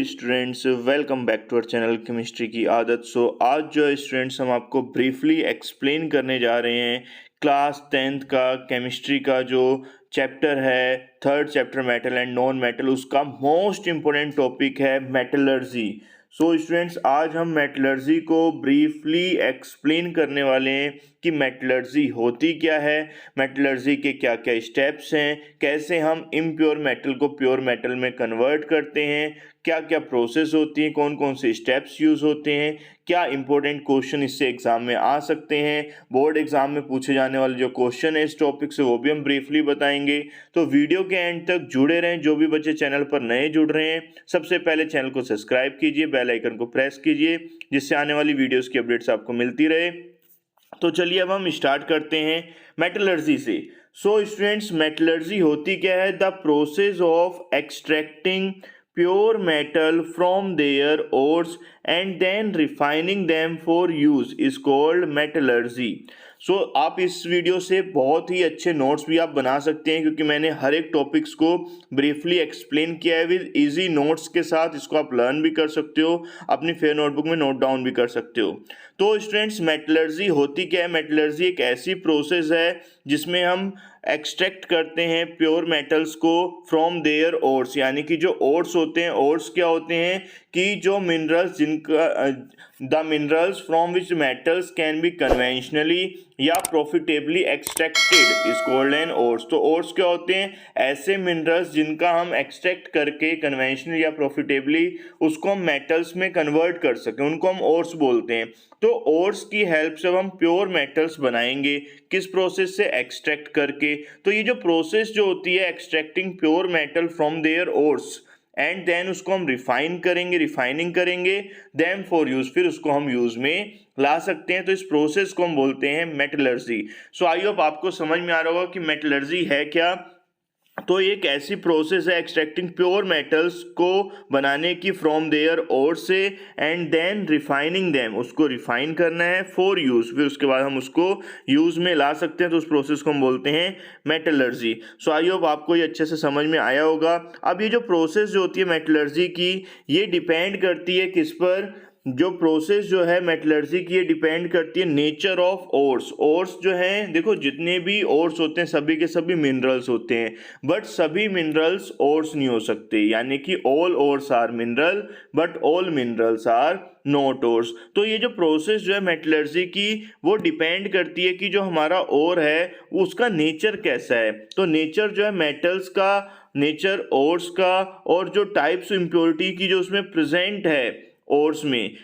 Students, welcome back to our channel chemistry की आदत। आज जो है स्टूडेंट्स, हम आपको ब्रीफली एक्सप्लेन करने जा रहे हैं क्लास 10th का केमिस्ट्री का जो चैप्टर है, third chapter metal and non metal, उसका मोस्ट इम्पोर्टेंट टॉपिक है मेटलर्जी। स्टूडेंट्स, आज हम मेटलर्जी को ब्रीफली एक्सप्लेन करने वाले हैं कि मेटलर्जी होती क्या है, मेटलर्जी के क्या क्या स्टेप्स हैं, कैसे हम इम्प्योर मेटल को प्योर मेटल में कन्वर्ट करते हैं, क्या क्या प्रोसेस होती हैं, कौन कौन से स्टेप्स यूज़ होते हैं, क्या इंपॉर्टेंट क्वेश्चन इससे एग्जाम में आ सकते हैं, बोर्ड एग्जाम में पूछे जाने वाले जो क्वेश्चन है इस टॉपिक से वो भी हम ब्रीफली बताएंगे। तो वीडियो के एंड तक जुड़े रहें। जो भी बच्चे चैनल पर नए जुड़ रहे हैं, सबसे पहले चैनल को सब्सक्राइब कीजिए, बेल आइकन को प्रेस कीजिए, जिससे आने वाली वीडियोस की अपडेट्स आपको मिलती रहे। तो चलिए अब हम स्टार्ट करते हैं मेटलर्जी से। स्टूडेंट्स, मेटलर्जी होती क्या है? The process of extracting pure metal from their ores and then refining them for use is called metallurgy। आप इस वीडियो से बहुत ही अच्छे नोट्स भी आप बना सकते हैं, क्योंकि मैंने हर एक टॉपिक्स को ब्रीफली एक्सप्लेन किया है विद इजी नोट्स के साथ। इसको आप लर्न भी कर सकते हो, अपनी फेयर नोटबुक में नोट डाउन भी कर सकते हो। तो स्टूडेंट्स, मेटलर्जी होती क्या है? मेटलर्जी एक ऐसी प्रोसेस है जिसमें हम एक्सट्रैक्ट करते हैं प्योर मेटल्स को फ्रॉम देयर ओर्स, यानी कि जो ओर्स होते हैं, ओर्स क्या होते हैं कि जो मिनरल्स जिनका the minerals from which metals can be conventionally या profitably extracted is called an ores. तो ओर्स क्या होते हैं? ऐसे मिनरल्स जिनका हम एक्सट्रैक्ट करके कन्वेंशनल या प्रॉफिटेबली उसको हम मेटल्स में कन्वर्ट कर सकें, उनको हम ओर्स बोलते हैं। तो ओर्स की हेल्प से हम प्योर मेटल्स बनाएंगे। किस प्रोसेस से? एक्सट्रैक्ट करके। तो ये जो प्रोसेस जो होती है extracting pure metal from their ores and then उसको हम रिफाइनिंग करेंगे देन फॉर यूज, फिर उसको हम यूज में ला सकते हैं। तो इस प्रोसेस को हम बोलते हैं मेटलर्जी। आई होप आपको समझ में आ रहा होगा कि मेटलर्जी है क्या। तो एक ऐसी प्रोसेस है एक्सट्रैक्टिंग प्योर मेटल्स को बनाने की फ्रॉम देयर ओर से एंड देन रिफाइनिंग देम, उसको रिफाइन करना है फॉर यूज, फिर उसके बाद हम उसको यूज में ला सकते हैं। तो उस प्रोसेस को हम बोलते हैं मेटलर्जी। आई होप आपको ये अच्छे से समझ में आया होगा। अब ये जो प्रोसेस जो होती है मेटलर्जी की, ये डिपेंड करती है किस पर? जो प्रोसेस जो है मेटलर्जी की, ये डिपेंड करती है नेचर ऑफ ओर्स। ओर्स जो हैं, देखो जितने भी ओर्स होते हैं सभी के सभी मिनरल्स होते हैं, बट सभी मिनरल्स ओर्स नहीं हो सकते, यानी कि all ores are mineral but all minerals are not ores. तो ये जो प्रोसेस जो है मेटलर्जी की, वो डिपेंड करती है कि जो हमारा ओर है उसका नेचर कैसा है। तो नेचर जो है मेटल्स का, नेचर ओर्स का, और जो टाइप्स इम्प्योरिटी की जो उसमें प्रेजेंट है ओर्स में,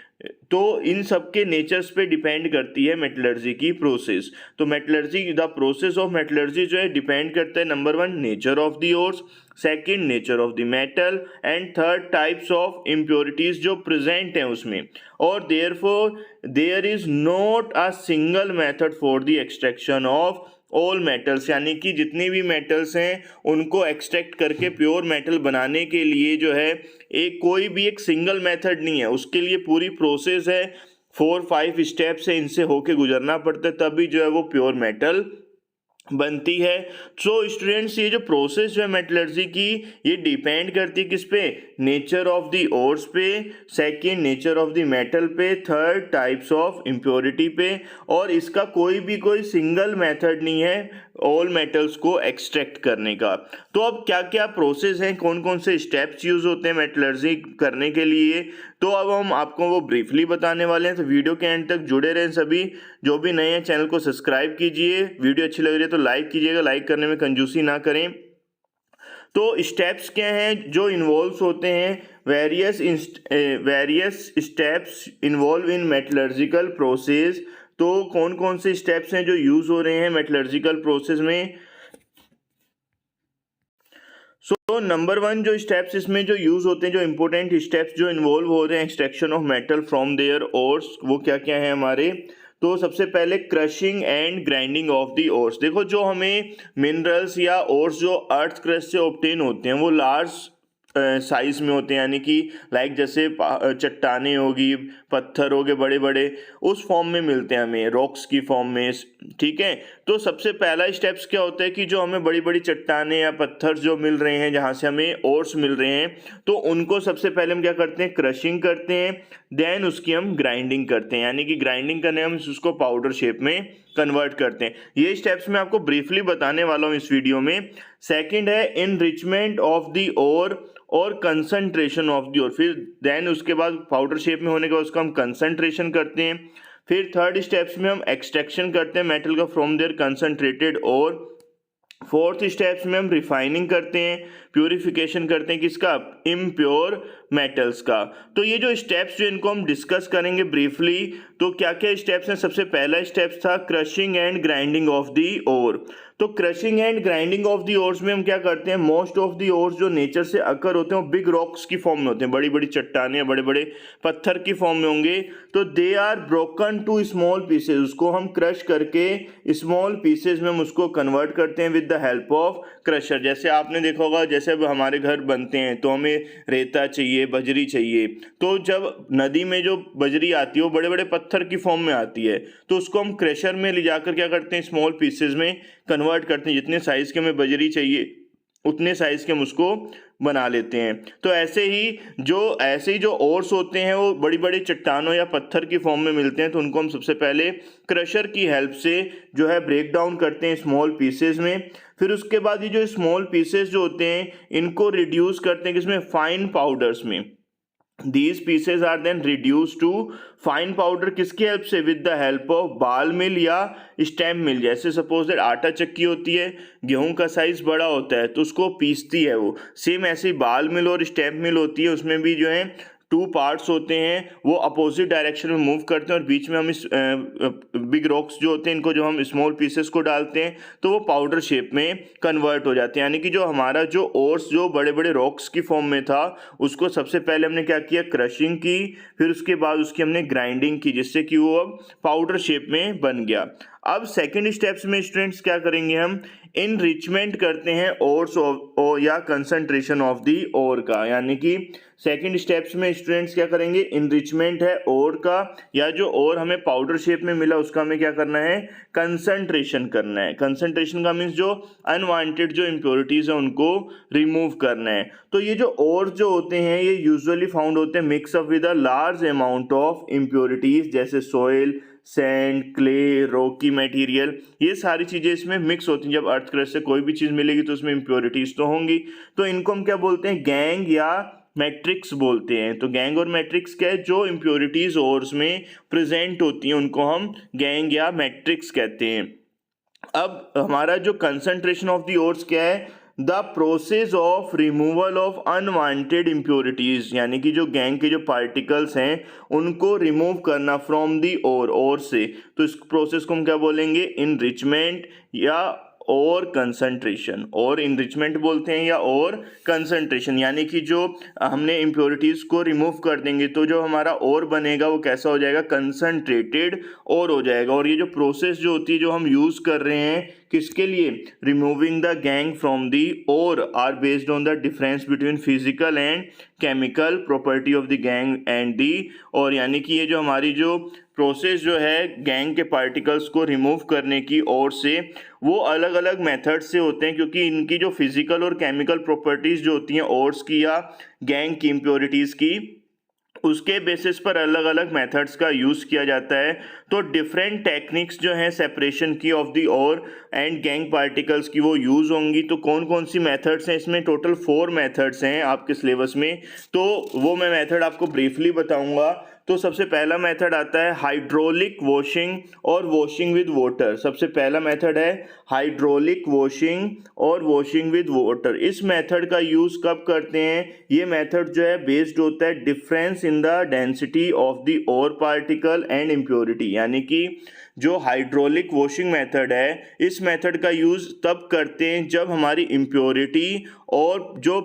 तो इन सब के नेचर्स पे डिपेंड करती है मेटलर्जी की प्रोसेस। तो metallurgy, the process of metallurgy जो है डिपेंड करता है number 1 nature of the ores, second nature of the metal, and third types of impurities जो प्रेजेंट हैं उसमें। और therefore there is not a single method for the extraction of all metals, यानी कि जितनी भी मेटल्स हैं उनको एक्सट्रैक्ट करके प्योर मेटल बनाने के लिए जो है कोई भी एक सिंगल मेथड नहीं है, उसके लिए पूरी प्रोसेस है, 4-5 स्टेप्स है, इनसे होके गुजरना पड़ता है, तभी जो है वो प्योर मेटल बनती है। स्टूडेंट्स, ये जो प्रोसेस जो है मेटलर्जी की, ये डिपेंड करती है किस पे? नेचर ऑफ द ओर्स पे, second nature of the metal पे, थर्ड टाइप्स ऑफ इम्प्योरिटी पे, और इसका कोई सिंगल मेथड नहीं है ऑल मेटल्स को एक्सट्रैक्ट करने का। तो अब क्या क्या प्रोसेस हैं, कौन कौन से स्टेप्स यूज होते हैं मेटलर्जी करने के लिए, तो अब हम आपको वो ब्रीफली बताने वाले हैं। तो वीडियो के एंड तक जुड़े रहें। सभी जो भी नए हैं चैनल को सब्सक्राइब कीजिए, वीडियो अच्छी लग रही है तो लाइक कीजिएगा, लाइक करने में कंजूसी ना करें। तो स्टेप्स क्या हैं जो इन्वॉल्व होते हैं? Various steps involve in metallurgical process. तो कौन कौन से स्टेप्स हैं जो यूज हो रहे हैं मेटलर्जिकल प्रोसेस में? नंबर 1 जो स्टेप्स इसमें जो यूज होते हैं, जो इंपॉर्टेंट स्टेप्स जो इन्वॉल्व हो रहे हैं extraction of metal from their ores, वो क्या क्या है हमारे? तो सबसे पहले crushing and grinding of the ores. देखो जो हमें मिनरल्स या ओर्स जो अर्थ क्रस्ट से ऑब्टेन होते हैं वो लार्ज साइज में होते हैं, यानी कि लाइक जैसे चट्टाने होगी, पत्थर हो गए बड़े बड़े, उस फॉर्म में मिलते हैं हमें, रॉक्स की फॉर्म में, ठीक है। तो सबसे पहला स्टेप्स क्या होता है कि जो हमें बड़ी बड़ी चट्टानें या पत्थर जो मिल रहे हैं, जहाँ से हमें ओर्स मिल रहे हैं, तो उनको सबसे पहले हम क्या करते हैं, क्रशिंग करते हैं, देन उसकी हम ग्राइंडिंग करते हैं, यानी कि ग्राइंडिंग करने हम उसको पाउडर शेप में कन्वर्ट करते हैं। ये स्टेप्स मैं आपको ब्रीफली बताने वाला हूँ इस वीडियो में। सेकेंड है इनरिचमेंट ऑफ द ओर और कंसंट्रेशन ऑफ द ओर। फिर देन उसके बाद पाउडर शेप में होने के बाद उसका हम कंसंट्रेशन करते हैं। फिर थर्ड स्टेप्स में हम एक्सट्रैक्शन करते हैं मेटल का फ्रॉम देयर कंसंट्रेटेड और फोर्थ स्टेप्स में हम रिफाइनिंग करते हैं, प्यूरिफिकेशन करते हैं किसका, इम्प्योर मेटल्स का। तो ये जो स्टेप्स जो इनको हम डिस्कस करेंगे ब्रीफली, तो क्या क्या स्टेप्स हैं। सबसे पहला स्टेप्स था crushing and grinding of the ore. तो crushing and grinding of the ores में हम क्या करते हैं, मोस्ट ऑफ दी ओर्स जो नेचर से अकर होते हैं वो बिग रॉक्स की फॉर्म में होते हैं, बड़ी बड़ी चट्टानें बड़े बड़े पत्थर की फॉर्म में होंगे। तो they are broken to small pieces, उसको हम क्रश करके स्मॉल पीसेज में हम उसको कन्वर्ट करते हैं with the help of crusher. जैसे आपने देखा होगा, जैसे अब हमारे घर बनते हैं तो हमें रेता चाहिए, बजरी चाहिए, तो जब नदी में जो बजरी आती है वो बड़े बड़े पत्थर की फॉर्म में आती है, तो उसको हम क्रशर में ले जाकर क्या करते हैं, स्मॉल पीसेज में कन्वर्ट करते हैं। जितने साइज के हमें बजरी चाहिए उतने साइज के हम उसको बना लेते हैं। तो ऐसे ही जो ओर्स होते हैं वो बड़ी बड़ी चट्टानों या पत्थर की फॉर्म में मिलते हैं, तो उनको हम सबसे पहले क्रशर की हेल्प से जो है ब्रेक डाउन करते हैं स्मॉल पीसेज में। फिर उसके बाद ये जो स्मॉल पीसेज जो होते हैं इनको रिड्यूस करते हैं किसमें, फाइन पाउडर्स में। These pieces are then reduced to fine powder किसकी हेल्प से, विद द हेल्प ऑफ बाल मिल या स्टैम्प मिल। जैसे सपोज दैट आटा चक्की होती है, गेहूं का साइज बड़ा होता है तो उसको पीसती है वो, सेम ऐसे ही बाल मिल और स्टैम्प मिल होती है, उसमें भी जो है टू पार्ट्स होते हैं, वो अपोजिट डायरेक्शन में मूव करते हैं और बीच में हम इस बिग रॉक्स जो होते हैं इनको जो हम स्मॉल पीसेस को डालते हैं तो वो पाउडर शेप में कन्वर्ट हो जाते हैं। यानी कि जो हमारा जो ओर्स जो बड़े बड़े रॉक्स की फॉर्म में था उसको सबसे पहले हमने क्या किया, क्रशिंग की, फिर उसके बाद उसकी हमने ग्राइंडिंग की, जिससे कि वो अब पाउडर शेप में बन गया। अब सेकेंड स्टेप्स में स्टूडेंट्स क्या करेंगे, हम इनरिचमेंट करते हैं ओर्स या कंसंट्रेशन ऑफ दी ओर का। यानी कि सेकंड स्टेप्स में स्टूडेंट्स क्या करेंगे, इनरिचमेंट है ओर का, या जो ओर हमें पाउडर शेप में मिला उसका हमें क्या करना है, कंसंट्रेशन करना है। कंसंट्रेशन का मीन्स जो अनवांटेड जो इम्प्योरिटीज है उनको रिमूव करना है। तो ये जो ओर जो होते हैं ये यूजुअली फाउंड होते हैं mix up with a large amount of impurities, जैसे soil, sand, clay, rocky material, ये सारी चीज़ें इसमें मिक्स होती हैं। जब अर्थ क्रस्ट से कोई भी चीज़ मिलेगी तो उसमें इम्प्योरिटीज तो होंगी, तो इनको हम क्या बोलते हैं, गैंग या मैट्रिक्स बोलते हैं। तो गैंग और मैट्रिक्स क्या है, जो इम्प्योरिटीज ओर्स में प्रेजेंट होती हैं उनको हम गैंग या मैट्रिक्स कहते हैं। अब हमारा जो कंसंट्रेशन ऑफ द ओर्स क्या है, the process of removal of unwanted impurities, यानी कि जो गैंग के जो पार्टिकल्स हैं उनको रिमूव करना फ्रॉम दी ओर से। तो इस प्रोसेस को हम क्या बोलेंगे, इनरिचमेंट या और कंसंट्रेशन, और इनरिचमेंट बोलते हैं या और कंसंट्रेशन। यानी कि जो हमने इम्प्योरिटीज को रिमूव कर देंगे तो जो हमारा और बनेगा वो कैसा हो जाएगा, कंसंट्रेटेड और हो जाएगा। और ये जो प्रोसेस जो होती है जो हम यूज कर रहे हैं किसके लिए, removing the gangue from the ore or based on the difference between physical and chemical property of the gangue and the ore. यानी कि ये जो हमारी जो प्रोसेस जो है गैंग के पार्टिकल्स को रिमूव करने की ओर से, वो अलग अलग मेथड से होते हैं, क्योंकि इनकी जो फिजिकल और केमिकल प्रॉपर्टीज जो होती हैं ओर्स की या गैंग की इम्प्योरिटीज की, उसके बेसिस पर अलग अलग मेथड्स का यूज़ किया जाता है। तो डिफरेंट टेक्निक्स जो हैं सेपरेशन की of the ore and gangue particles की वो यूज़ होंगी। तो कौन कौन सी मेथड्स हैं, इसमें टोटल 4 मेथड्स हैं आपके सिलेबस में, तो वो मैं मेथड आपको ब्रीफली बताऊंगा। तो सबसे पहला मेथड आता है हाइड्रोलिक वॉशिंग और वॉशिंग विद वाटर। सबसे पहला मेथड है हाइड्रोलिक वॉशिंग और वॉशिंग विद वाटर। इस मेथड का यूज़ कब करते हैं, ये मेथड जो है बेस्ड होता है difference in the density of the ore particle and impurity. यानी कि जो हाइड्रोलिक वॉशिंग मेथड है इस मेथड का यूज़ तब करते हैं जब हमारी इम्प्योरिटी और जो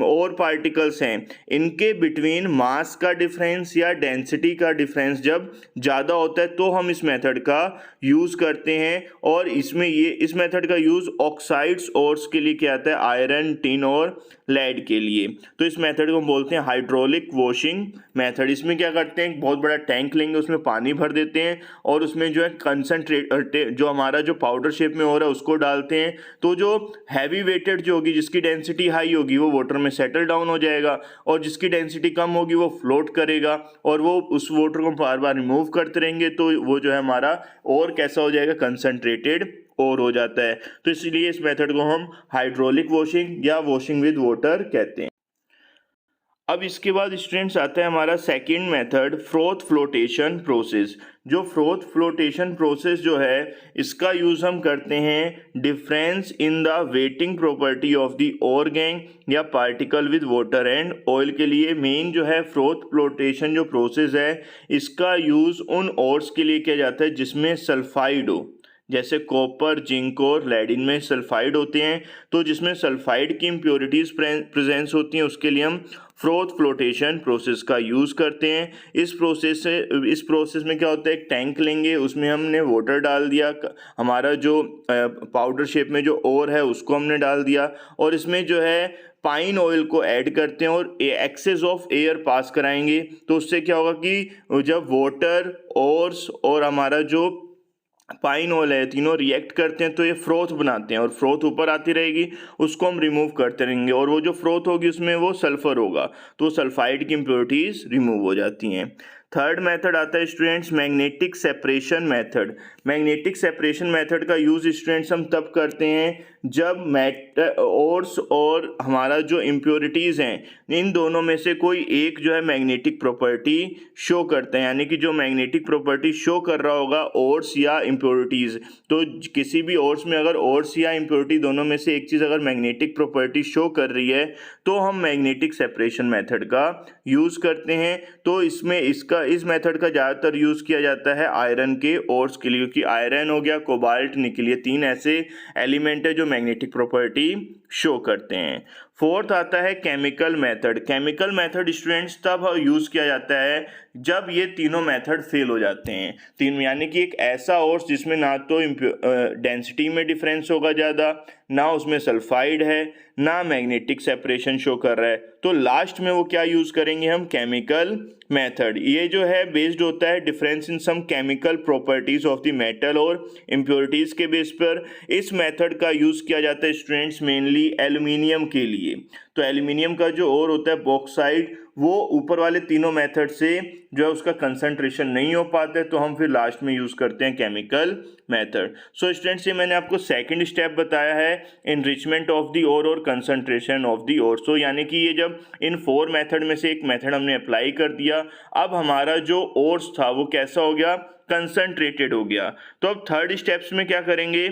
और पार्टिकल्स हैं इनके बिटवीन मास का डिफरेंस या डेंसिटी का डिफरेंस जब ज़्यादा होता है तो हम इस मेथड का यूज़ करते हैं। और इसमें इस मेथड का यूज़ ऑक्साइड्स ओर्स के लिए किया जाता है, आयरन, टिन और लेड के लिए। तो इस मेथड को हम बोलते हैं हाइड्रोलिक वॉशिंग मेथड। इसमें क्या करते हैं, बहुत बड़ा टैंक लेंगे, उसमें पानी भर देते हैं और उसमें जो है कंसनट्रेट जो हमारा जो पाउडर शेप में हो रहा है उसको डालते हैं, तो जो हैवी वेटेड जो होगी, जिसकी डेंसिटी हाई होगी, वो वाटर में सेटल डाउन हो जाएगा, और जिसकी डेंसिटी कम होगी वो फ्लोट करेगा, और वो उस वाटर को बार बार रिमूव करते रहेंगे, तो वो जो है हमारा और कैसा हो जाएगा, कंसनट्रेटेड और हो जाता है। तो इसलिए इस मेथड को हम हाइड्रोलिक वॉशिंग या वॉशिंग विद वाटर कहते हैं। अब इसके बाद स्टूडेंट्स आता है हमारा second method, froth flotation process. जो फ्रोथ फ्लोटेशन प्रोसेस जो है, इसका यूज़ हम करते हैं difference in the wetting property of the ore gangue या particle with water and oil के लिए। मेन जो है फ्रोथ फ्लोटेशन जो प्रोसेस है, इसका यूज़ उन ओर्स के लिए किया जाता है जिसमें सल्फाइड हो, जैसे कॉपर, जिंक और लेड, में सल्फाइड होते हैं। तो जिसमें सल्फाइड की इम्प्योरिटीज़ प्रेजेंस होती हैं, उसके लिए हम फ्रोथ फ्लोटेशन प्रोसेस का यूज़ करते हैं। इस प्रोसेस में क्या होता है, एक टैंक लेंगे, उसमें हमने वाटर डाल दिया, हमारा जो पाउडर शेप में जो ओर है उसको हमने डाल दिया, और इसमें जो है पाइन ऑयल को ऐड करते हैं और एक्सेस ऑफ एयर पास कराएंगे। तो उससे क्या होगा कि जब वाटर, ओर्स और हमारा जो पाइन ऑयल है, तीनों रिएक्ट करते हैं तो ये फ्रोथ बनाते हैं, और फ्रोथ ऊपर आती रहेगी, उसको हम रिमूव करते रहेंगे, और वो जो फ्रोथ होगी उसमें वो सल्फर होगा, तो सल्फाइड की इम्प्योरिटीज रिमूव हो जाती हैं। थर्ड मेथड आता है students magnetic separation method. Magnetic separation method का यूज़ स्टूडेंट्स हम तब करते हैं जब ओर्स और हमारा जो इम्प्योरिटीज़ हैं, इन दोनों में से कोई एक जो है मैग्नेटिक प्रॉपर्टी शो करते हैं, यानी कि जो मैग्नेटिक प्रॉपर्टी शो कर रहा होगा ओर्स या इम्प्योरिटीज़। तो किसी भी ओर्स में अगर ओर्स या इम्प्योरिटी दोनों में से एक चीज़ अगर मैग्नेटिक प्रॉपर्टी शो कर रही है, तो हम मैग्नेटिक सेपरेशन मेथड का यूज़ करते हैं। तो इसमें इस मेथड का ज़्यादातर यूज़ किया जाता है आयरन के ओर्स के लिए, क्योंकि आयरन हो गया, कोबाल्ट, निकल, ये तीन ऐसे एलिमेंट है जो मैग्नेटिक प्रॉपर्टी शो करते हैं। फोर्थ आता है chemical method. Chemical method students तब यूज़ किया जाता है जब ये तीनों मेथड फेल हो जाते हैं। तीन यानी कि एक ऐसा ओर्स जिसमें ना तो डेंसिटी में डिफरेंस होगा ज़्यादा, ना उसमें सल्फाइड है, ना मैग्नेटिक सेपरेशन शो कर रहा है, तो लास्ट में वो क्या यूज़ करेंगे हम, केमिकल मेथड। ये जो है बेस्ड होता है difference in some chemical properties of the metal और इम्प्योरिटीज़ के बेस पर। इस मेथड का यूज़ किया जाता है स्टूडेंट्स मेनली एल्युमिनियम के लिए। तो एल्युमिनियम का जो ओर होता है बॉक्साइड, वो ऊपर वाले तीनों मेथड से जो है उसका कंसंट्रेशन नहीं हो पाता है, तो हम फिर लास्ट में यूज़ करते हैं केमिकल मेथड। सो स्टूडेंट्स, ये मैंने आपको सेकंड स्टेप बताया है, इनरिचमेंट ऑफ द ओर और कंसंट्रेशन ऑफ द ओर। सो यानी कि ये जब इन 4 मेथड में से एक मेथड हमने अप्लाई कर दिया, अब हमारा जो ओर्स था वो कैसा हो गया, कंसंट्रेटेड हो गया। तो अब थर्ड स्टेप्स में क्या करेंगे,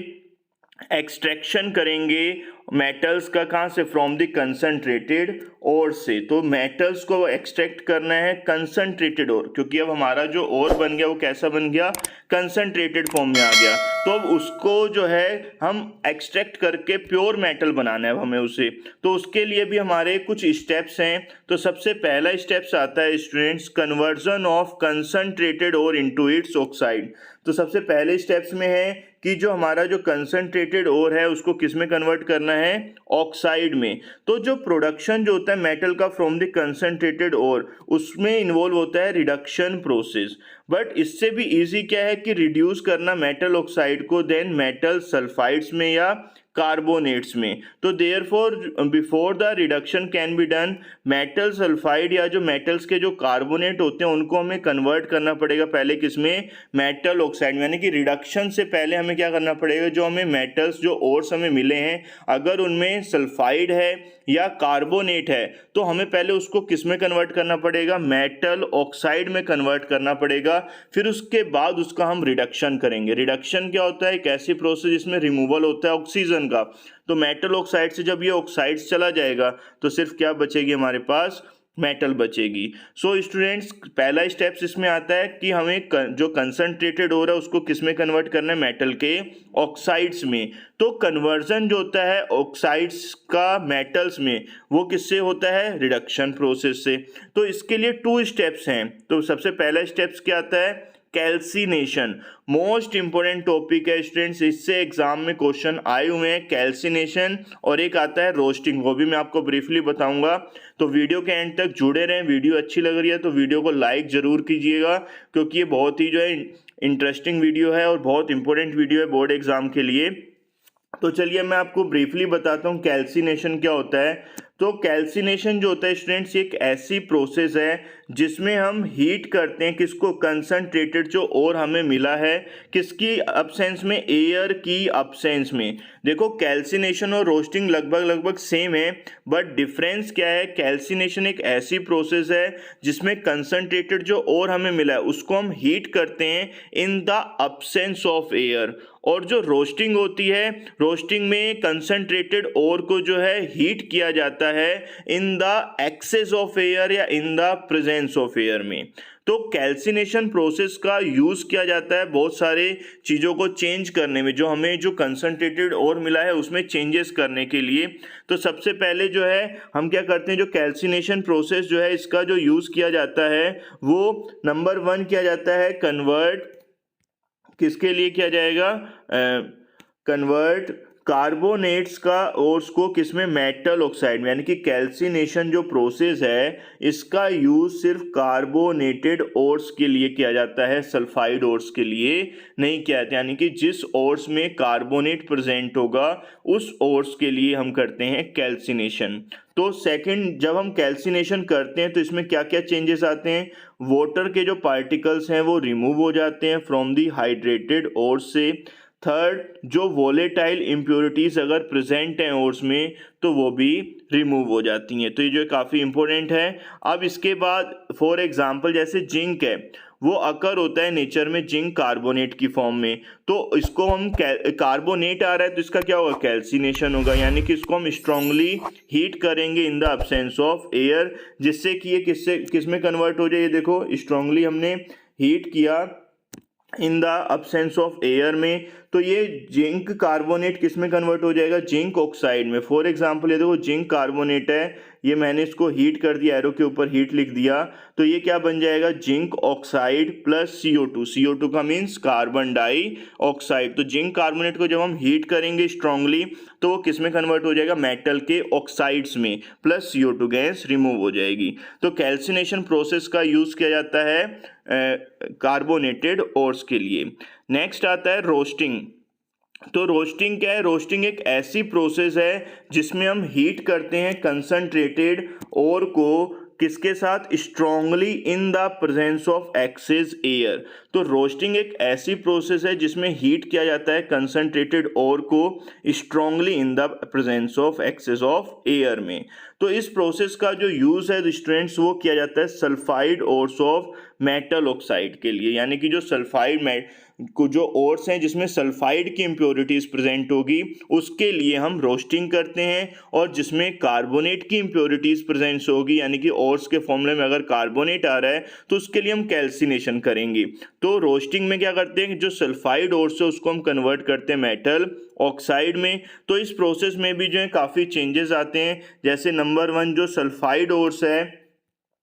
एक्सट्रैक्शन करेंगे मेटल्स का, कहाँ से, फ्रॉम द कंसंट्रेटेड ओर से। तो मेटल्स को एक्सट्रैक्ट करना है कंसंट्रेटेड ओर, क्योंकि अब हमारा जो ओर बन गया वो कैसा बन गया, कंसंट्रेटेड फॉर्म में आ गया। तो अब उसको जो है हम एक्सट्रैक्ट करके प्योर मेटल बनाना है हमें उसे, तो उसके लिए भी हमारे कुछ स्टेप्स हैं। तो सबसे पहला स्टेप्स आता है students conversion of concentrated ore into its oxide. तो सबसे पहले स्टेप्स में है कि जो हमारा जो कंसंट्रेटेड ओर है उसको किस में कन्वर्ट करना है, ऑक्साइड में। तो जो प्रोडक्शन जो होता है मेटल का फ्रॉम द कंसंट्रेटेड ओर, उसमें इन्वॉल्व होता है रिडक्शन प्रोसेस। बट इससे भी इजी क्या है कि रिड्यूस करना मेटल ऑक्साइड को देन मेटल सल्फाइड्स में या कार्बोनेट्स में। तो therefore before the reduction can be done, metal sulphide या जो मेटल्स के जो कार्बोनेट होते हैं उनको हमें कन्वर्ट करना पड़ेगा पहले किसमें, मेटल ऑक्साइड में। यानी कि रिडक्शन से पहले हमें क्या करना पड़ेगा, जो हमें मेटल्स जो ओर्स हमें मिले हैं अगर उनमें सल्फाइड है या कार्बोनेट है, तो हमें पहले उसको किस में कन्वर्ट करना पड़ेगा, मेटल ऑक्साइड में कन्वर्ट करना पड़ेगा। फिर उसके बाद उसका हम रिडक्शन करेंगे। रिडक्शन क्या होता है, एक ऐसी प्रोसेस जिसमें रिमूवल होता है ऑक्सीजन का। तो मेटल ऑक्साइड से जब ये ऑक्साइड्स चला जाएगा तो सिर्फ क्या बचेगी हमारे पास, मेटल बचेगी। सो स्टूडेंट्स, पहला स्टेप्स इसमें आता है कि हमें जो कंसंट्रेटेड हो रहा है उसको किस में कन्वर्ट करना है, मेटल के ऑक्साइड्स में। तो कन्वर्जन जो होता है ऑक्साइड्स का मेटल्स में, वो किससे होता है, रिडक्शन प्रोसेस से। तो इसके लिए 2 स्टेप्स हैं। तो सबसे पहला स्टेप्स क्या आता है, कैल्सिनेशन। मोस्ट इंपोर्टेंट टॉपिक है स्टूडेंट्स, इससे एग्जाम में क्वेश्चन आए हुए हैं, कैल्सिनेशन। और एक आता है रोस्टिंग, वो भी मैं आपको ब्रीफली बताऊंगा। तो वीडियो के एंड तक जुड़े रहें। वीडियो अच्छी लग रही है तो वीडियो को लाइक ज़रूर कीजिएगा, क्योंकि ये बहुत ही जो है इंटरेस्टिंग वीडियो है और बहुत इंपॉर्टेंट वीडियो है बोर्ड एग्जाम के लिए। तो चलिए मैं आपको ब्रीफली बताता हूँ कैल्सिनेशन क्या होता है। तो कैल्सिनेशन जो होता है स्टूडेंट्स, एक ऐसी प्रोसेस है जिसमें हम हीट करते हैं किसको, कंसंट्रेटेड जो और हमें मिला है किसकी अब्सेंस में, एयर की अब्सेंस में। देखो कैल्सिनेशन और रोस्टिंग लगभग सेम है, बट डिफरेंस क्या है, कैल्सिनेशन एक ऐसी प्रोसेस है जिसमें कंसंट्रेटेड जो और हमें मिला है उसको हम हीट करते हैं in the absence of air, और जो रोस्टिंग होती है, रोस्टिंग में कंसंट्रेटेड ओर को जो है हीट किया जाता है in the excess of air या in the presence of air में। तो कैल्सिनेशन प्रोसेस का यूज़ किया जाता है बहुत सारे चीज़ों को चेंज करने में, जो हमें जो कंसंट्रेटेड और मिला है उसमें चेंजेस करने के लिए। तो सबसे पहले जो है हम क्या करते हैं, जो कैल्सिनेशन प्रोसेस जो है इसका जो यूज़ किया जाता है वो नंबर 1 किया जाता है कन्वर्ट, किसके लिए किया जाएगा, कन्वर्ट कार्बोनेट्स का ओर्स को किसमें, मेटल ऑक्साइड में। यानी कि कैल्सिनेशन जो प्रोसेस है इसका यूज सिर्फ कार्बोनेटेड ओर्स के लिए किया जाता है, सल्फाइड ओर्स के लिए नहीं किया जाता। यानी कि जिस ओर्स में कार्बोनेट प्रेजेंट होगा उस ओर्स के लिए हम करते हैं कैल्सिनेशन। तो सेकंड, जब हम कैल्सिनेशन करते हैं तो इसमें क्या क्या चेंजेस आते हैं, वाटर के जो पार्टिकल्स हैं वो रिमूव हो जाते हैं फ्रॉम दी हाइड्रेटेड ओर्स से। थर्ड, जो वोलेटाइल इम्प्योरिटीज़ अगर प्रेजेंट हैं ओर्स में तो वो भी रिमूव हो जाती हैं। तो ये जो काफ़ी इंपॉर्टेंट है। अब इसके बाद फॉर एग्जांपल जैसे जिंक है, वो अकर होता है नेचर में जिंक कार्बोनेट की फॉर्म में, तो इसको हम कार्बोनेट आ रहा है तो इसका क्या होगा, कैल्सिनेशन होगा। यानी कि इसको हम स्ट्रांगली हीट करेंगे in the absence of air, जिससे कि ये किस में कन्वर्ट हो जाए। ये देखो स्ट्रांगली हमने हीट किया in the absence of air में, तो ये जिंक कार्बोनेट किस में कन्वर्ट हो जाएगा, जिंक ऑक्साइड में। फॉर एग्जांपल ये देखो जिंक कार्बोनेट है, ये मैंने इसको हीट कर दिया, एरो के ऊपर हीट लिख दिया, तो ये क्या बन जाएगा, zinc oxide plus CO2। CO2 का मीन्स कार्बन डाई ऑक्साइड। तो जिंक कार्बोनेट को जब हम हीट करेंगे स्ट्रांगली तो वो किस में कन्वर्ट हो जाएगा, मेटल के ऑक्साइड्स में, प्लस CO2 गैस रिमूव हो जाएगी। तो कैल्सिनेशन प्रोसेस का यूज किया जाता है कार्बोनेटेड ओर्स के लिए। नेक्स्ट आता है रोस्टिंग। तो रोस्टिंग क्या है, रोस्टिंग एक ऐसी प्रोसेस है जिसमें हम हीट करते हैं कंसंट्रेटेड ओर को किसके साथ, strongly in the presence of excess air. तो रोस्टिंग एक ऐसी प्रोसेस है जिसमें हीट किया जाता है कंसंट्रेटेड ओर को strongly in the presence of excess of air में। तो इस प्रोसेस का जो यूज़ है स्टूडेंट्स वो किया जाता है sulphide ores of metal oxide के लिए। यानी कि जो सल्फाइड को जो ओर्स हैं जिसमें सल्फाइड की इम्प्योरिटीज़ प्रेजेंट होगी उसके लिए हम रोस्टिंग करते हैं, और जिसमें कार्बोनेट की इम्प्योरिटीज़ प्रेजेंट होगी, यानी कि ओर्स के फॉर्मूले में अगर कार्बोनेट आ रहा है तो उसके लिए हम कैल्सिनेशन करेंगे। तो रोस्टिंग में क्या करते हैं, जो सल्फाइड ओर्स है उसको हम कन्वर्ट करते हैं मेटल ऑक्साइड में। तो इस प्रोसेस में भी जो है काफ़ी चेंजेस आते हैं। जैसे नंबर 1 जो सल्फाइड ओर्स है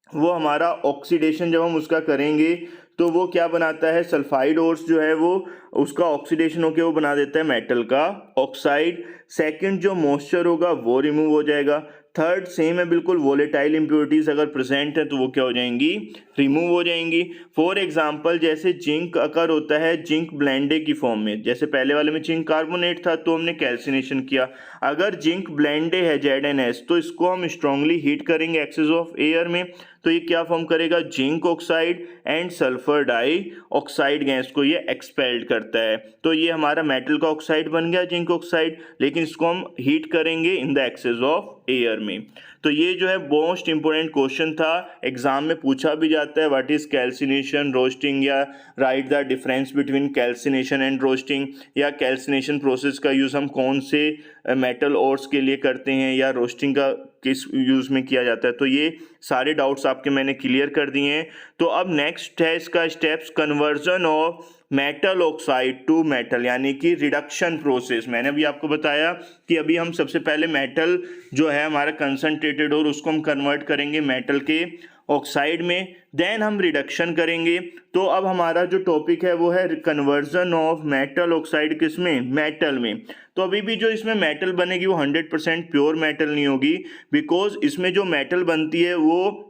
वो हमारा ऑक्सीडेशन जब हम उसका करेंगे तो वो क्या बनाता है, सल्फाइड ओर्स जो है वो उसका ऑक्सीडेशन होकर वो बना देता है मेटल का ऑक्साइड। सेकंड, जो मॉइस्चर होगा वो रिमूव हो जाएगा। थर्ड, सेम है बिल्कुल, वोलेटाइल इम्प्योरिटीज अगर प्रेजेंट है तो वो क्या हो जाएंगी, रिमूव हो जाएंगी। फॉर एग्जांपल जैसे जिंक अकर होता है जिंक ब्लेंडे की फॉर्म में, जैसे पहले वाले में जिंक कार्बोनेट था तो हमने कैल्सिनेशन किया। अगर जिंक ब्लेंडे है ZnS तो इसको हम स्ट्रांगली हीट करेंगे एक्सेस ऑफ एयर में, तो ये क्या फॉर्म करेगा, zinc oxide and sulphur dioxide gas ये एक्सपेल्ड करता है। तो ये हमारा मेटल का ऑक्साइड बन गया जिंक ऑक्साइड, लेकिन इसको हम हीट करेंगे in the excess of air में। तो ये जो है मोस्ट इंपोर्टेंट क्वेश्चन था, एग्जाम में पूछा भी जाता है व्हाट इज कैल्सिनेशन रोस्टिंग, या write the difference between calcination and roasting, या कैल्सिनेशन प्रोसेस का यूज़ हम कौन से मेटल ओर्स के लिए करते हैं, या रोस्टिंग का किस यूज़ में किया जाता है। तो ये सारे डाउट्स आपके मैंने क्लियर कर दिए हैं। तो अब नेक्स्ट है इसका steps, conversion of metal oxide to metal, यानी कि रिडक्शन प्रोसेस। मैंने अभी आपको बताया कि अभी हम सबसे पहले मेटल जो है हमारा कंसंट्रेटेड और उसको हम कन्वर्ट करेंगे मेटल के ऑक्साइड में, देन हम रिडक्शन करेंगे। तो अब हमारा जो टॉपिक है वो है कन्वर्जन ऑफ मेटल ऑक्साइड किसमें, मेटल में। तो अभी भी जो इसमें मेटल बनेगी वो 100% प्योर मेटल नहीं होगी, बिकॉज इसमें जो मेटल बनती है वो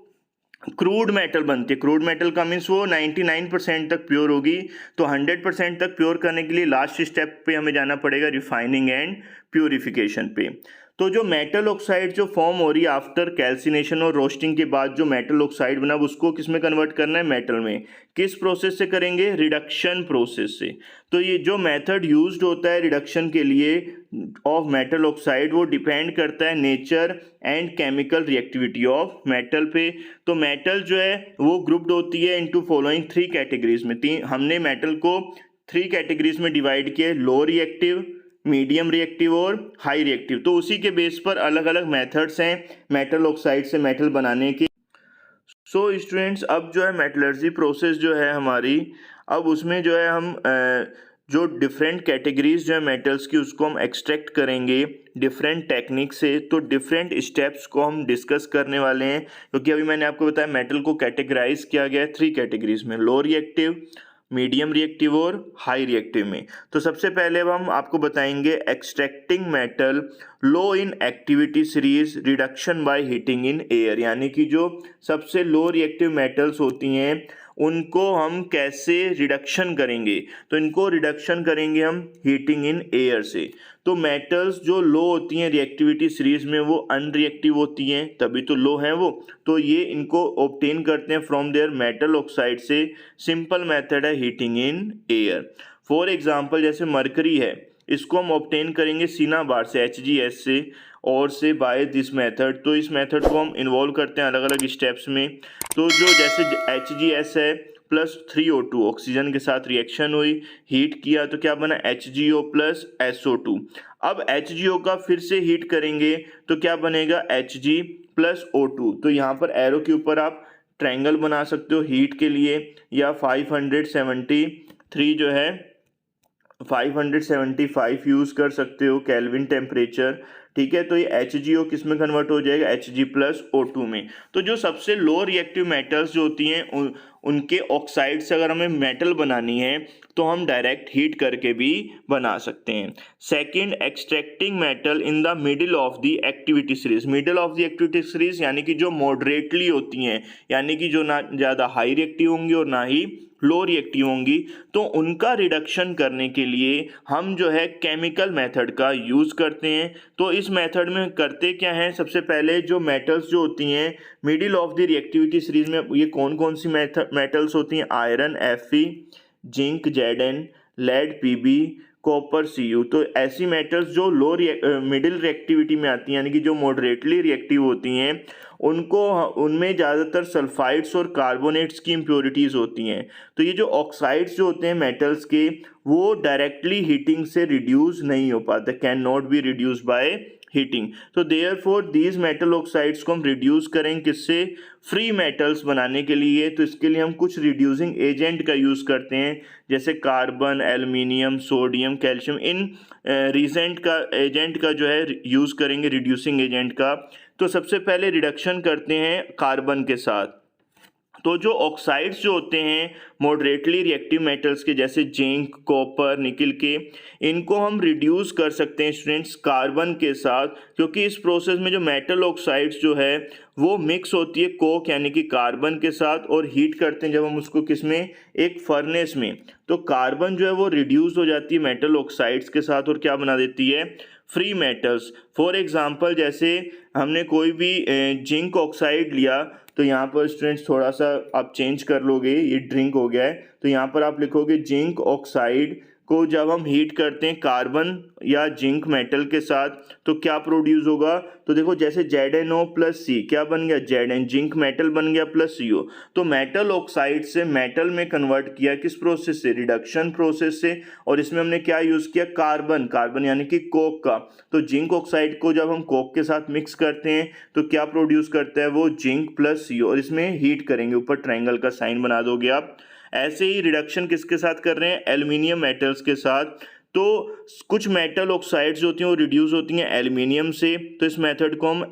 क्रूड मेटल बनती है। क्रूड मेटल का मीन्स वो 99% तक प्योर होगी। तो 100% तक प्योर करने के लिए लास्ट स्टेप पे हमें जाना पड़ेगा रिफाइनिंग एंड प्योरिफिकेशन पे। तो जो मेटल ऑक्साइड जो फॉर्म हो रही है आफ्टर कैल्सिनेशन और रोस्टिंग के बाद जो मेटल ऑक्साइड बना उसको किस में कन्वर्ट करना है, मेटल में। किस प्रोसेस से करेंगे, रिडक्शन प्रोसेस से। तो ये जो मेथड यूज्ड होता है रिडक्शन के लिए ऑफ मेटल ऑक्साइड वो डिपेंड करता है nature and chemical reactivity of metal पे। तो मेटल जो है वो ग्रुप्ड होती है इनटू फॉलोइंग 3 कैटेगरीज में। हमने मेटल को 3 कैटेगरीज में डिवाइड किया, लो रिएक्टिव, मीडियम रिएक्टिव और हाई रिएक्टिव। तो उसी के बेस पर अलग अलग मेथड्स हैं मेटल ऑक्साइड से मेटल बनाने की। सो स्टूडेंट्स, अब जो है मेटलर्जी प्रोसेस जो है हमारी, अब उसमें जो है हम जो डिफरेंट कैटेगरीज जो है मेटल्स की उसको हम एक्सट्रैक्ट करेंगे डिफरेंट टेक्निक से। तो डिफरेंट स्टेप्स को हम डिस्कस करने वाले हैं, क्योंकि अभी मैंने आपको बताया मेटल को कैटेगराइज किया गया है 3 कैटेगरीज में, लो रिएक्टिव, मीडियम रिएक्टिव और हाई रिएक्टिव में। तो सबसे पहले अब हम आपको बताएंगे extracting metal low in activity series reduction by heating in air, यानी कि जो सबसे लो रिएक्टिव मेटल्स होती हैं उनको हम कैसे रिडक्शन करेंगे। तो इनको रिडक्शन करेंगे हम हीटिंग इन एयर से। तो मेटल्स जो लो होती हैं रिएक्टिविटी सीरीज में वो अनरिएक्टिव होती हैं, तभी तो लो हैं वो। तो ये इनको ऑब्टेन करते हैं फ्रॉम देयर मेटल ऑक्साइड से। सिंपल मेथड है heating in air. For example जैसे मरकरी है, इसको हम ऑब्टेन करेंगे सिनाबार से, HGS से, और से बाय दिस मेथड। तो इस मेथड को हम इन्वॉल्व करते हैं अलग अलग स्टेप्स में। तो जो जैसे HGS है प्लस 3O2 ऑक्सीजन के साथ रिएक्शन हुई, हीट किया तो क्या बना, HgO प्लस SO2। अब HgO का फिर से हीट करेंगे तो क्या बनेगा, Hg प्लस O2। तो यहाँ पर एरो के ऊपर आप ट्रायंगल बना सकते हो हीट के लिए, या 573 जो है 575 यूज़ कर सकते हो केल्विन टेम्परेचर। ठीक है, तो ये HgO किस में कन्वर्ट हो जाएगा, Hg प्लस O2 में। तो जो सबसे लो रिएक्टिव मेटल्स जो होती हैं उनके ऑक्साइड से अगर हमें मेटल बनानी है तो हम डायरेक्ट हीट करके भी बना सकते हैं। Second, extracting metal in the middle of the activity series. Middle of the activity series यानी कि जो मॉडरेटली होती हैं, यानी कि जो ना ज़्यादा हाई रिएक्टिव होंगी और ना ही लो रिएक्टिव होंगी। तो उनका रिडक्शन करने के लिए हम जो है केमिकल मेथड का यूज़ करते हैं। तो इस मेथड में करते क्या है, सबसे पहले जो मेटल्स जो होती हैं middle of the reactivity series में, ये कौन कौन सी मेटल्स होती हैं, iron Fe, zinc Zn, lead Pb, copper Cu। तो ऐसी मेटल्स जो लो मिडिल रिएक्टिविटी में आती हैं, यानी कि जो मॉडरेटली रिएक्टिव होती हैं, उनको उनमें ज़्यादातर सल्फाइड्स और कार्बोनेट्स की इम्प्योरिटीज़ होती हैं। तो ये जो ऑक्साइड्स जो होते हैं मेटल्स के, वो डायरेक्टली हीटिंग से रिड्यूस नहीं हो पाते, can not be reduce by heating. तो देयरफॉर दीज मेटल ऑक्साइड्स को हम रिड्यूस करेंगे किससे, फ्री मेटल्स बनाने के लिए। तो इसके लिए हम कुछ रिड्यूसिंग एजेंट का यूज़ करते हैं, जैसे कार्बन, एल्युमिनियम, सोडियम, कैल्शियम। इन रीजेंट का एजेंट का जो है यूज़ करेंगे, रिड्यूसिंग एजेंट का। तो सबसे पहले रिडक्शन करते हैं कार्बन के साथ। तो जो ऑक्साइड्स जो होते हैं मॉडरेटली रिएक्टिव मेटल्स के, जैसे जिंक, कॉपर, निकल के, इनको हम रिड्यूस कर सकते हैं स्टूडेंट्स कार्बन के साथ, क्योंकि इस प्रोसेस में जो मेटल ऑक्साइड्स जो है वो मिक्स होती है कोक यानी कि कार्बन के साथ, और हीट करते हैं जब हम उसको किस में, एक फर्नेस में। तो कार्बन जो है वो रिड्यूस हो जाती है मेटल ऑक्साइड्स के साथ और क्या बना देती है, फ्री मेटल्स। फॉर एग्जांपल जैसे हमने कोई भी जिंक ऑक्साइड लिया, तो यहाँ पर स्टूडेंट्स थोड़ा सा आप चेंज कर लोगे, ये ड्रिंक हो गया है, तो यहाँ पर आप लिखोगे जिंक ऑक्साइड को जब हम हीट करते हैं कार्बन या जिंक मेटल के साथ तो क्या प्रोड्यूस होगा। तो देखो जैसे ZnO प्लस C क्या बन गया, Zn, जिंक मेटल बन गया प्लस CO। तो मेटल ऑक्साइड से मेटल में कन्वर्ट किया किस प्रोसेस से, रिडक्शन प्रोसेस से। और इसमें हमने क्या यूज़ किया, कार्बन यानी कि कोक का। तो जिंक ऑक्साइड को जब हम कोक के साथ मिक्स करते हैं तो क्या प्रोड्यूस करता है वो, जिंक प्लस CO, और इसमें हीट करेंगे, ऊपर ट्रायंगल का साइन बना दोगे आप। ऐसे ही रिडक्शन किसके साथ कर रहे हैं, एल्युमिनियम मेटल्स के साथ। तो कुछ मेटल ऑक्साइड्स जो होती हैं वो रिड्यूस होती हैं एल्युमिनियम से, तो इस मेथड को हम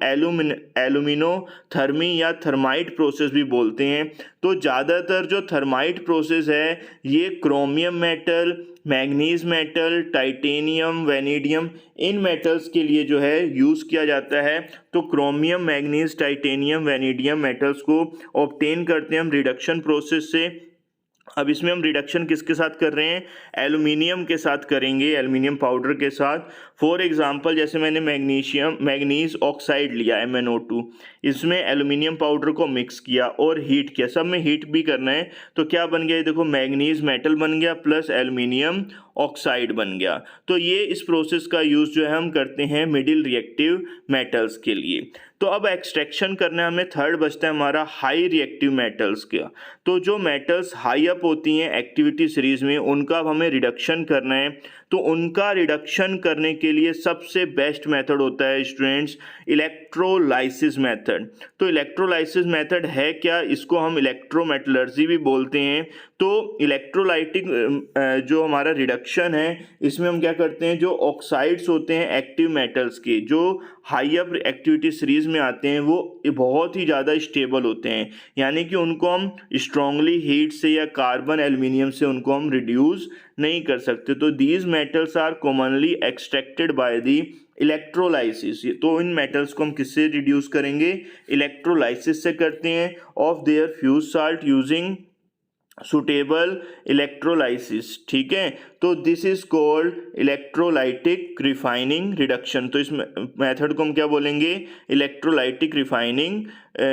एल्यूमिनोथर्मी या थर्माइट प्रोसेस भी बोलते हैं। तो ज़्यादातर जो थर्माइट प्रोसेस है ये chromium metal, manganese metal, titanium, vanadium, इन मेटल्स के लिए जो है यूज़ किया जाता है। तो chromium, manganese, titanium, vanadium metals को ऑब्टेन करते हैं हम रिडक्शन प्रोसेस से। अब इसमें हम रिडक्शन किसके साथ कर रहे हैं, एल्युमिनियम के साथ करेंगे, एल्युमिनियम पाउडर के साथ। फॉर एग्जांपल जैसे मैंने मैग्नीज ऑक्साइड लिया MnO2, इसमें एल्युमिनियम पाउडर को मिक्स किया और हीट किया, सब में हीट भी करना है, तो क्या बन गया, देखो मैग्नीज मेटल बन गया प्लस एल्युमिनियम ऑक्साइड बन गया। तो ये इस प्रोसेस का यूज़ जो है हम करते हैं मिडिल रिएक्टिव मेटल्स के लिए। तो अब एक्सट्रैक्शन करना है हमें, थर्ड बचता है हमारा हाई रिएक्टिव मेटल्स का। तो जो मेटल्स हाई अप होती हैं एक्टिविटी सीरीज में, उनका अब हमें रिडक्शन करना है। तो उनका रिडक्शन करने के लिए सबसे बेस्ट मेथड होता है स्टूडेंट्स इलेक्ट्रोलाइसिस मेथड। तो इलेक्ट्रोलाइसिस मेथड है क्या, इसको हम इलेक्ट्रोमेटलर्जी भी बोलते हैं। तो इलेक्ट्रोलाइटिक जो हमारा रिडक्शन है, इसमें हम क्या करते हैं, जो ऑक्साइड्स होते हैं एक्टिव मेटल्स के, जो हाई अप एक्टिविटी सीरीज में आते हैं, वो बहुत ही ज़्यादा स्टेबल होते हैं, यानी कि उनको हम स्ट्रांगली हीट से या कार्बन एल्युमिनियम से उनको हम रिड्यूस नहीं कर सकते। तो these metals are commonly extracted by the electrolysis. तो इन मेटल्स को हम किससे रिड्यूस करेंगे, इलेक्ट्रोलाइसिस से करते हैं of their fuse salt using suitable electrolysis. ठीक है, तो this is called electrolytic refining reduction. तो इस मेथड को हम क्या बोलेंगे, इलेक्ट्रोलाइटिक रिफाइनिंग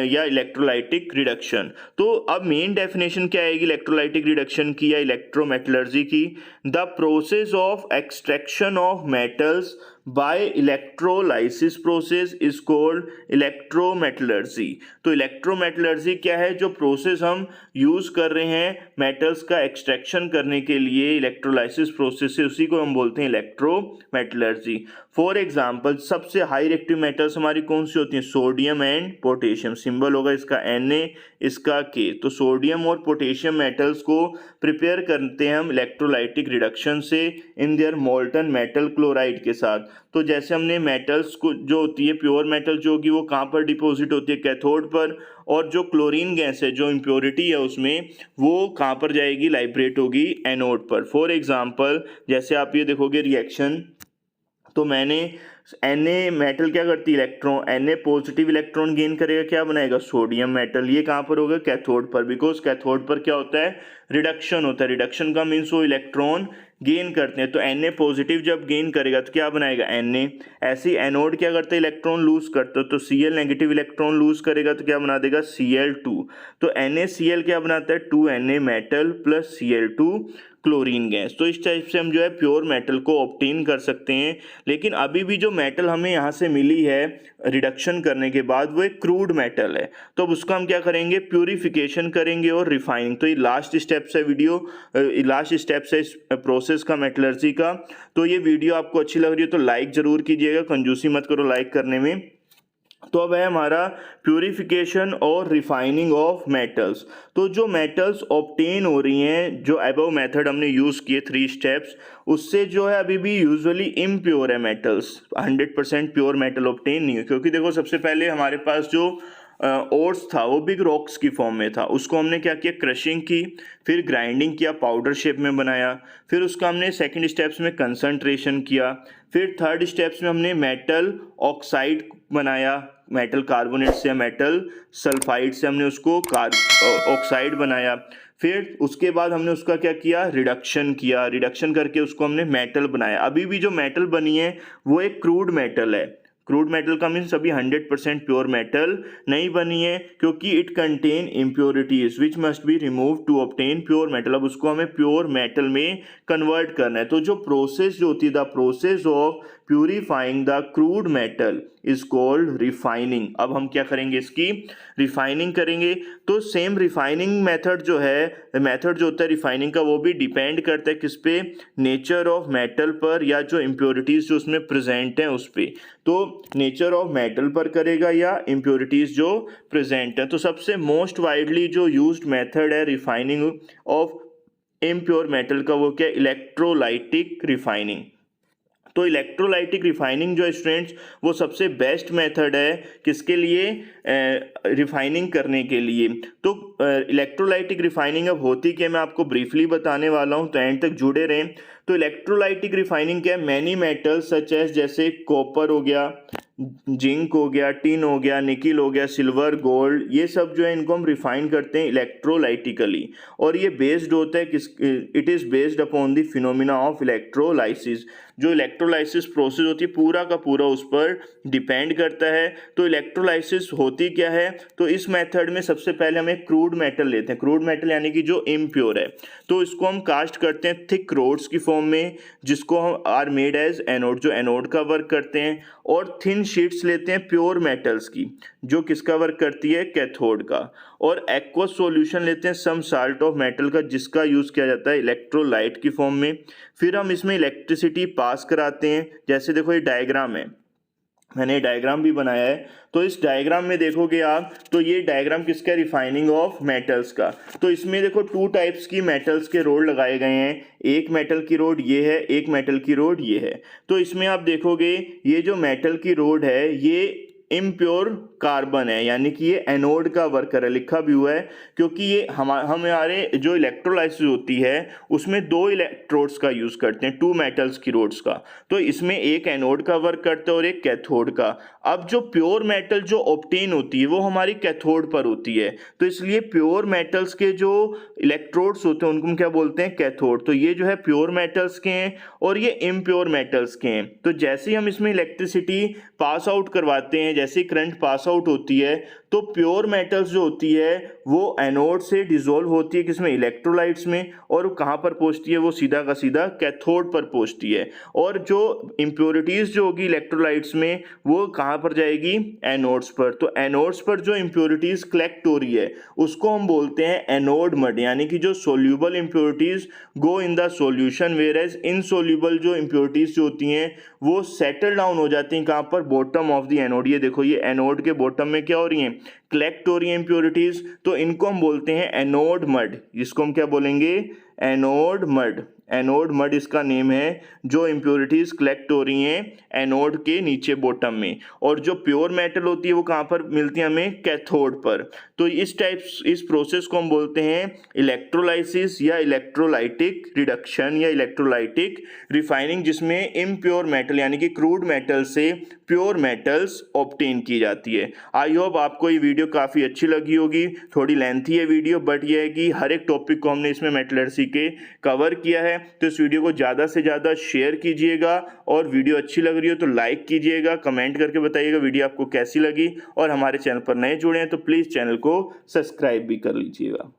या इलेक्ट्रोलाइटिक रिडक्शन। तो अब मेन डेफिनेशन क्या आएगी इलेक्ट्रोलाइटिक रिडक्शन की या इलेक्ट्रोमेटलर्जी की, the process of extraction of metals by electrolysis process is called electrometallurgy. तो इलेक्ट्रोमेटलर्जी क्या है, जो प्रोसेस हम यूज कर रहे हैं मेटल्स का एक्सट्रैक्शन करने के लिए इलेक्ट्रोलाइसिस प्रोसेस से, उसी को हम बोलते हैं इलेक्ट्रोमेटलर्जी। फॉर एग्जांपल सबसे हाई रिएक्टिव मेटल्स हमारी कौन सी होती हैं, सोडियम एंड पोटेशियम, सिंबल होगा इसका Na, इसका K। तो सोडियम और पोटेशियम मेटल्स को प्रिपेयर करते हैं हम इलेक्ट्रोलाइटिक रिडक्शन से in their molten metal chloride के साथ। तो जैसे हमने मेटल्स को जो होती है प्योर मेटल जो होगी वो कहाँ पर डिपॉजिट होती है, कैथोड पर, और जो क्लोरीन गैस है जो इम्प्योरिटी है उसमें वो कहाँ पर जाएगी, लाइब्रेट होगी एनोड पर। फॉर एग्जांपल जैसे आप ये देखोगे रिएक्शन, तो मैंने Na मेटल क्या करती है, electron, Na positive electron gain करेगा, क्या बनाएगा, सोडियम मेटल। ये कहाँ पर होगा, कैथोड पर, बिकॉज कैथोड पर क्या होता है, रिडक्शन होता है। रिडक्शन का मीन्स वो इलेक्ट्रॉन गेन करते हैं। तो Na पॉजिटिव जब गेन करेगा तो क्या बनाएगा, Na। ऐसे ही एनोड क्या करता है, इलेक्ट्रॉन लूज करता है, तो Cl नेगेटिव इलेक्ट्रॉन लूज करेगा तो क्या बना देगा, Cl2। तो NaCl क्या बनाता है, 2Na metal plus Cl2 chlorine gas. तो इस टाइप से हम जो है प्योर मेटल को ऑब्टेन कर सकते हैं। लेकिन अभी भी जो मेटल हमें यहाँ से मिली है रिडक्शन करने के बाद वो एक क्रूड मेटल है, तो अब उसका हम क्या करेंगे, प्यूरिफिकेशन करेंगे और रिफाइनिंग। तो ये लास्ट स्टेप्स है लास्ट स्टेप्स है इस प्रोसेस का मेटलर्जी का। तो ये वीडियो आपको अच्छी लग रही है तो लाइक ज़रूर कीजिएगा, कंजूसी मत करो लाइक करने में। तो अब है हमारा प्यूरिफिकेशन और रिफाइनिंग ऑफ मेटल्स। तो जो मेटल्स ऑब्टेन हो रही हैं, जो अबव मेथड हमने यूज़ किए 3 स्टेप्स, उससे जो है अभी भी यूजुअली इम्प्योर है मेटल्स, 100% प्योर मेटल ऑब्टेन नहीं है। क्योंकि देखो सबसे पहले हमारे पास जो ओर्स था वो बिग रॉक्स की फॉर्म में था, उसको हमने क्या किया, क्रशिंग की, फिर ग्राइंडिंग किया, पाउडर शेप में बनाया, फिर उसका हमने सेकंड स्टेप्स में कंसंट्रेशन किया, फिर थर्ड स्टेप्स में हमने मेटल ऑक्साइड बनाया, मेटल कार्बोनेट से, मेटल सल्फाइड से हमने उसको ऑक्साइड बनाया, फिर उसके बाद हमने उसका क्या किया, रिडक्शन किया, रिडक्शन करके उसको हमने मेटल बनाया। अभी भी जो मेटल बनी है वो एक क्रूड मेटल है। क्रूड मेटल का मीन्स अभी 100% प्योर मेटल नहीं बनी है, क्योंकि it contain impurities which must be remove to obtain pure metal. अब उसको हमें प्योर मेटल में कन्वर्ट करना है। तो जो प्रोसेस जो होती है, the process of purifying the crude metal is called refining. अब हम क्या करेंगे, इसकी रिफाइनिंग करेंगे। तो सेम रिफाइनिंग मेथड जो है, मेथड जो होता है रिफाइनिंग का, वो भी डिपेंड करता है किस पे, नेचर ऑफ मेटल पर, या जो इम्प्योरिटीज़ जो उसमें प्रेजेंट हैं उस पर। तो नेचर ऑफ मेटल पर करेगा या इम्प्योरिटीज़ जो प्रेजेंट है। तो सबसे मोस्ट वाइडली जो यूज्ड मेथड है रिफाइनिंग ऑफ इम्प्योर मेटल का वो क्या, इलेक्ट्रोलाइटिक रिफाइनिंग। तो इलेक्ट्रोलाइटिक रिफाइनिंग जो स्टूडेंट्स वो सबसे बेस्ट मेथड है किसके लिए, रिफाइनिंग करने के लिए। तो इलेक्ट्रोलाइटिक रिफाइनिंग अब होती क्या, मैं आपको ब्रीफली बताने वाला हूँ, तो एंड तक जुड़े रहें। तो इलेक्ट्रोलाइटिक रिफाइनिंग क्या है, मैनी मेटल्स सच एज जैसे कॉपर हो गया, जिंक हो गया, टिन हो गया, निकिल हो गया, सिल्वर, गोल्ड, ये सब जो है इनको हम रिफाइन करते हैं इलेक्ट्रोलाइटिकली। और ये बेस्ड होता है किस, it is based upon the phenomena of electrolysis. जो इलेक्ट्रोलाइसिस प्रोसेस होती है पूरा का पूरा उस पर डिपेंड करता है। तो इलेक्ट्रोलाइसिस होती क्या है, तो इस मेथड में सबसे पहले हम एक क्रूड मेटल लेते हैं, क्रूड मेटल यानी कि जो इम्प्योर है, तो इसको हम कास्ट करते हैं थिक रोड्स की फॉर्म में, जिसको हम आर मेड एज एनोड, जो एनोड का वर्क करते हैं। और थिन शीट्स लेते हैं प्योर मेटल्स की, जो किसका वर्क करती है, कैथोड का। और एक्वस सॉल्यूशन लेते हैं सम साल्ट ऑफ मेटल का, जिसका यूज़ किया जाता है इलेक्ट्रोलाइट की फॉर्म में। फिर हम इसमें इलेक्ट्रिसिटी पास कराते हैं। जैसे देखो ये डायग्राम है, मैंने डायग्राम भी बनाया है, तो इस डायग्राम में देखोगे आप, तो ये डायग्राम किसका, रिफाइनिंग ऑफ मेटल्स का। तो इसमें देखो 2 टाइप्स की मेटल्स के रोड लगाए गए हैं, एक मेटल की रोड ये है, एक मेटल की रोड ये है। तो इसमें आप देखोगे ये जो मेटल की रोड है ये इम्प्योर कार्बन है, यानी कि ये एनोड का वर्क कर रहा है, लिखा भी हुआ है, क्योंकि ये हमारे जो इलेक्ट्रोलाइसिस होती है उसमें 2 इलेक्ट्रोड्स का यूज़ करते हैं, 2 मेटल्स की रोड्स का। तो इसमें एक एनोड का वर्क करता है और एक कैथोड का। अब जो प्योर मेटल जो ऑब्टेन होती है वो हमारी कैथोड पर होती है, तो इसलिए प्योर मेटल्स के जो इलेक्ट्रोड्स होते हैं उनको हम क्या बोलते हैं, कैथोड। तो ये जो है प्योर मेटल्स के हैं और ये इम्प्योर मेटल्स के हैं। तो जैसे ही हम इसमें इलेक्ट्रिसिटी पास आउट करवाते हैं, जैसे करंट पास आउट होती है, तो प्योर मेटल्स जो होती है वो एनोड से डिसॉल्व होती है किसमें, इलेक्ट्रोलाइट्स में, और कहाँ पर पहुँचती है, वो सीधा का सीधा कैथोड पर पहुँचती है। और जो इम्प्योरिटीज़ जो होगी इलेक्ट्रोलाइट्स में वो कहाँ पर जाएगी, एनोड्स पर। तो एनोड्स पर जो इम्प्योरिटीज़ कलेक्ट हो रही है उसको हम बोलते हैं एनोड मड, यानी कि जो soluble impurities go in the solution, whereas insoluble जो इम्प्योरिटीज़ जो होती हैं वो सेटल डाउन हो जाती हैं कहाँ पर, बॉटम ऑफ द एनोड। ये देखो ये एनोड के बॉटम में क्या हो रही हैं, कलेक्ट हो रही हैं इम्प्योरिटीज़, तो इनको हम बोलते हैं एनोड मड। जिसको हम क्या बोलेंगे, एनोड मड। एनोड मड इसका नेम है, जो इम्प्योरिटीज़ कलेक्ट हो रही हैं एनोड के नीचे बॉटम में। और जो प्योर मेटल होती है वो कहाँ पर मिलती है हमें, कैथोड पर। तो इस प्रोसेस को हम बोलते हैं इलेक्ट्रोलाइसिस या इलेक्ट्रोलाइटिक रिडक्शन या इलेक्ट्रोलाइटिक रिफाइनिंग, जिसमें इम्प्योर मेटल यानी कि क्रूड मेटल से प्योर मेटल्स ऑब्टेन की जाती है। आई होप आपको ये वीडियो काफ़ी अच्छी लगी होगी। थोड़ी लेंथी है वीडियो, बट ये है कि हर एक टॉपिक को हमने इसमें मेटलर्जी के कवर किया है। तो इस वीडियो को ज़्यादा से ज़्यादा शेयर कीजिएगा, और वीडियो अच्छी लग रही हो तो लाइक कीजिएगा, कमेंट करके बताइएगा वीडियो आपको कैसी लगी। और हमारे चैनल पर नए जुड़े हैं तो प्लीज़ चैनल को सब्सक्राइब भी कर लीजिएगा।